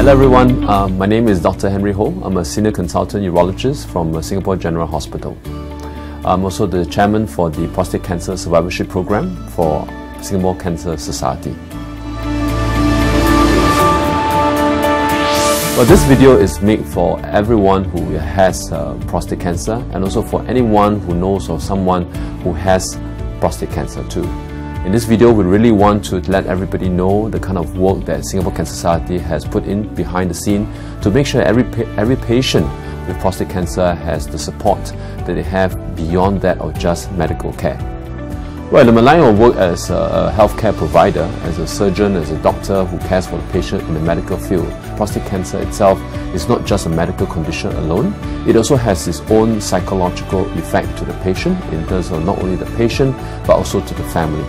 Hello everyone, my name is Dr. Henry Ho. I'm a senior consultant urologist from Singapore General Hospital. I'm also the chairman for the Prostate Cancer Survivorship Program for Singapore Cancer Society. Well, this video is made for everyone who has prostate cancer and also for anyone who knows of someone who has prostate cancer too. In this video, we really want to let everybody know the kind of work that Singapore Cancer Society has put in behind the scene to make sure every patient with prostate cancer has the support that they have beyond that of just medical care. Well, the Malay will work as a healthcare provider, as a surgeon, as a doctor who cares for the patient in the medical field. Prostate cancer itself is not just a medical condition alone. It also has its own psychological effect to the patient in terms of not only the patient but also to the family.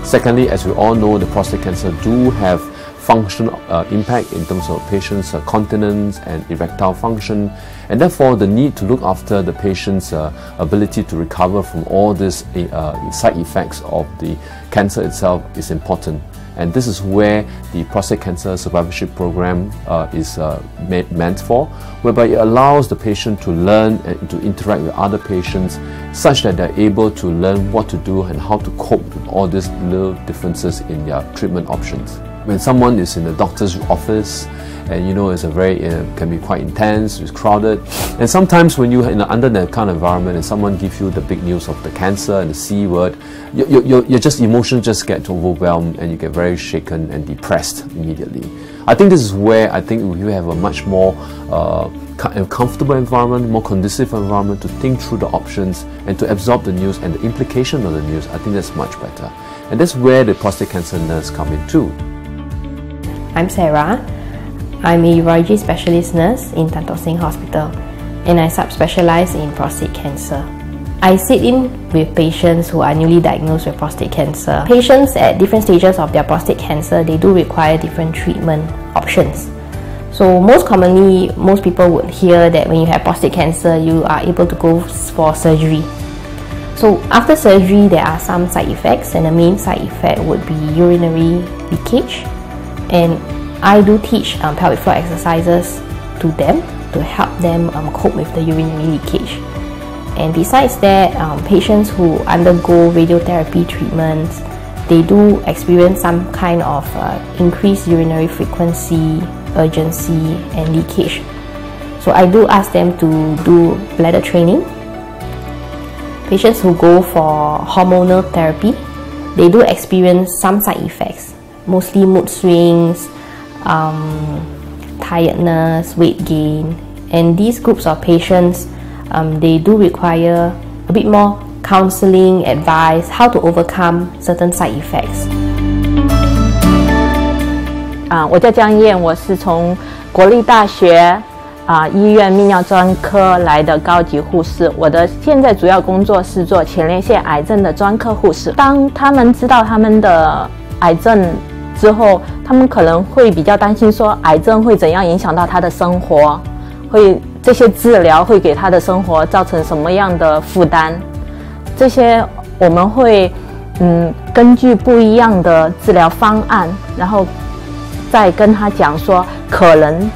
Secondly, as we all know, the prostate cancer do have functional impact in terms of patient's continence and erectile function, and therefore the need to look after the patient's ability to recover from all these side effects of the cancer itself is important. And this is where the Prostate Cancer Survivorship Program is meant for, whereby it allows the patient to learn and to interact with other patients such that they're able to learn what to do and how to cope with all these little differences in their treatment options. When someone is in the doctor's office and it's can be quite intense, it's crowded, and sometimes when you're under that kind of environment and someone gives you the big news of the cancer and the C word, your emotions just get overwhelmed and you get very shaken and depressed immediately. I think this is where I think we have a much more comfortable environment, more conducive environment to think through the options and to absorb the news and the implication of the news. I think that's much better. And that's where the prostate cancer nurse come in too. I'm Sarah. I'm a urology specialist nurse in Tan Tock Seng Hospital and I subspecialize in prostate cancer. I sit in with patients who are newly diagnosed with prostate cancer. Patients at different stages of their prostate cancer, they do require different treatment options. So most commonly, most people would hear that when you have prostate cancer, you are able to go for surgery. So after surgery, there are some side effects, and the main side effect would be urinary leakage. And I do teach pelvic floor exercises to them to help them cope with the urinary leakage. And besides that, patients who undergo radiotherapy treatments, they do experience some kind of increased urinary frequency, urgency, and leakage. So I do ask them to do bladder training. Patients who go for hormonal therapy, they do experience some side effects, mostly mood swings, tiredness, weight gain, and these groups of patients, they do require a bit more counseling, advice, how to overcome certain side effects. 我叫江燕，我是从国立大学医院泌尿专科来的高级护士。我的现在主要工作是做前列腺癌症的专科护士。当他们知道他们的癌症之后，他们可能会比较担心说癌症会怎样影响到他的生活，这些治疗会给他的生活造成什么样的负担。这些我们会根据不一样的治疗方案，然后再跟他讲说可能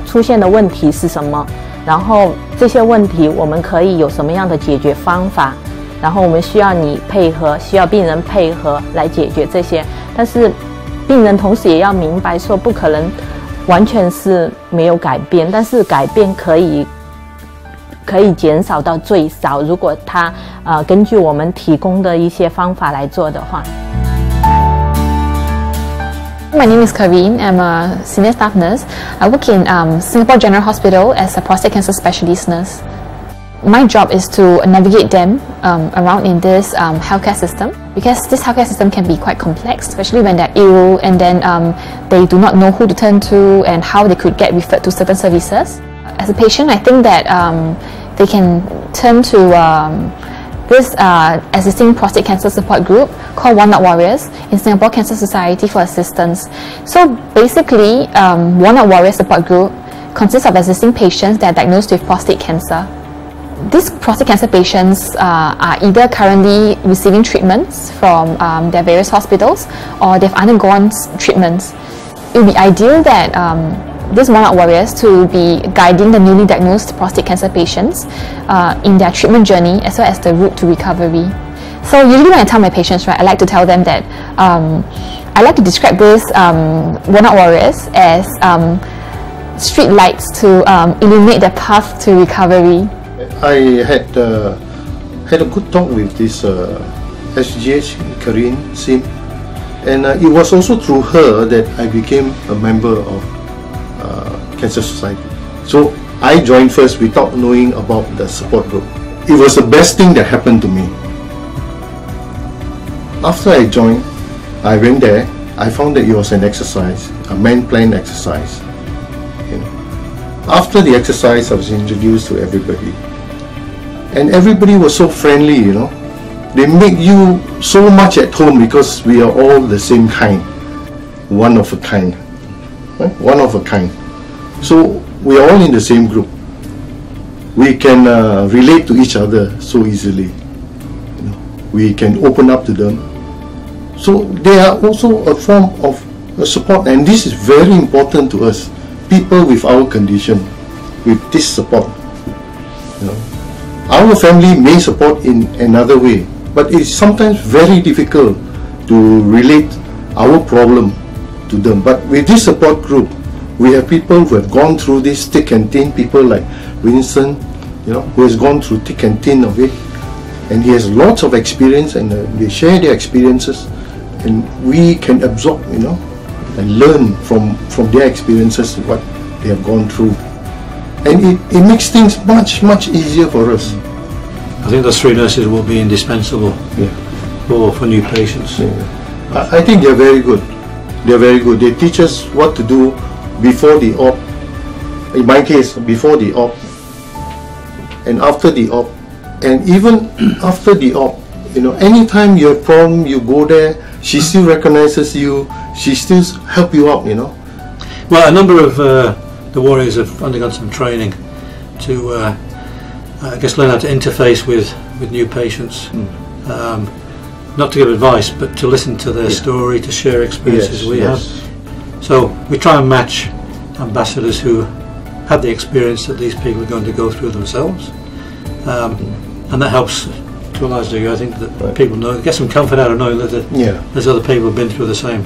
出现的问题是什么，然后这些问题我们可以有什么样的解决方法，然后我们需要你配合，需要病人配合来解决这些。但是病人同时也要明白说不可能完全是没有改变，但是改变可以减少到最少，如果他根据我们提供的一些方法来做的话。My name is Karine. I'm a senior staff nurse. I work in Singapore General Hospital as a prostate cancer specialist nurse. My job is to navigate them around in this healthcare system, because this healthcare system can be quite complex, especially when they're ill and then they do not know who to turn to and how they could get referred to certain services. As a patient, I think that they can turn to this existing prostate cancer support group called Walnut Warriors in Singapore Cancer Society for assistance. So basically, Walnut Warriors support group consists of existing patients that are diagnosed with prostate cancer. These prostate cancer patients are either currently receiving treatments from their various hospitals, or they've undergone treatments. It would be ideal that these one-out warriors to be guiding the newly diagnosed prostate cancer patients in their treatment journey as well as the route to recovery. So usually when I tell my patients, right, I like to tell them that I like to describe these one-out warriors as street lights to illuminate the path to recovery. I had a good talk with this SGH, Karine Sim, and it was also through her that I became a member of Cancer Society. So I joined first without knowing about the support group. It was the best thing that happened to me. After I joined, I went there, I found that it was an exercise, a man-planned exercise. You know. After the exercise, I was introduced to everybody. And everybody was so friendly, you know. They make you so much at home because we are all the same kind. One of a kind. Right? One of a kind. So we are all in the same group. We can relate to each other so easily. You know, we can open up to them. So they are also a form of support, and this is very important to us. People with our condition, with this support. You know, our family may support in another way, but it's sometimes very difficult to relate our problem to them. But with this support group, we have people who have gone through this thick and thin, people like Winston, you know, who has gone through thick and thin of it, and he has lots of experience, and they share their experiences, and we can absorb, you know, and learn from their experiences what they have gone through, and it makes things much easier for us. I think those 3 nurses will be indispensable for new patients. Yeah. I think they're very good. They're very good. They teach us what to do before the op. In my case, before the op, and after the op, and even after the op. You know, anytime you have a problem, you go there, she still recognizes you, she still help you out, you know. Well, a number of the warriors have undergone some training to, I guess, learn how to interface with new patients. Not to give advice, but to listen to their story, to share experiences we have. So we try and match ambassadors who have the experience that these people are going to go through themselves, and that helps to a large degree. I think that people know, get some comfort out of knowing that there's other people who've been through the same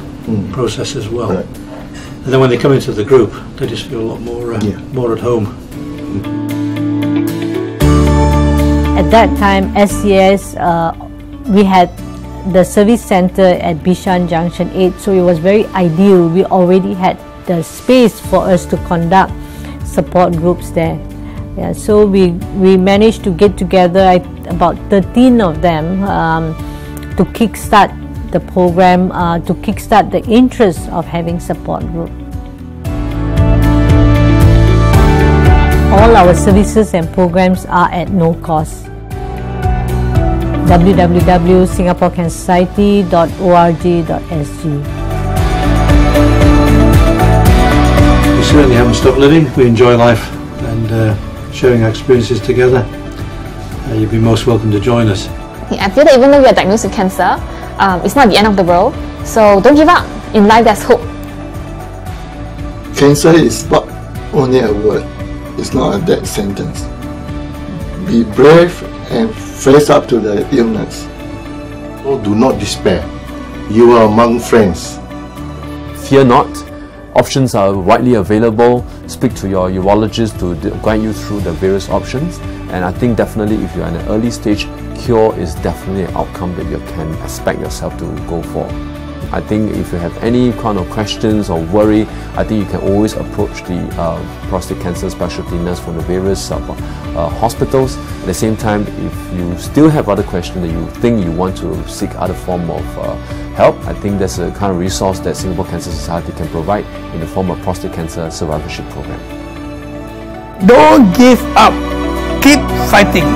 process as well. Right. And then when they come into the group, they just feel a lot more more at home. At that time, SCS, we had the service center at Bishan Junction 8, so it was very ideal. We already had the space for us to conduct support groups there. Yeah, so we managed to get together about 13 of them to kickstart the program, to kickstart the interest of having support group. All our services and programs are at no cost. www.singaporecansociety.org.sg. We certainly haven't stopped living. We enjoy life and sharing our experiences together. You'd be most welcome to join us. I feel that even though we are diagnosed with cancer, it's not the end of the world. So don't give up. In life, there's hope. Cancer is not only a word. It's not a death sentence. Be brave and face up to the illness. Oh, do not despair. You are among friends. Fear not. Options are widely available. Speak to your urologist to guide you through the various options. And I think definitely if you're in an early stage, cure is definitely an outcome that you can expect yourself to go for. I think if you have any kind of questions or worry, I think you can always approach the prostate cancer specialty nurse from the various hospitals. At the same time, if you still have other questions that you think you want to seek other form of help, I think there's a kind of resource that Singapore Cancer Society can provide in the form of prostate cancer survivorship program. Don't give up. Keep fighting.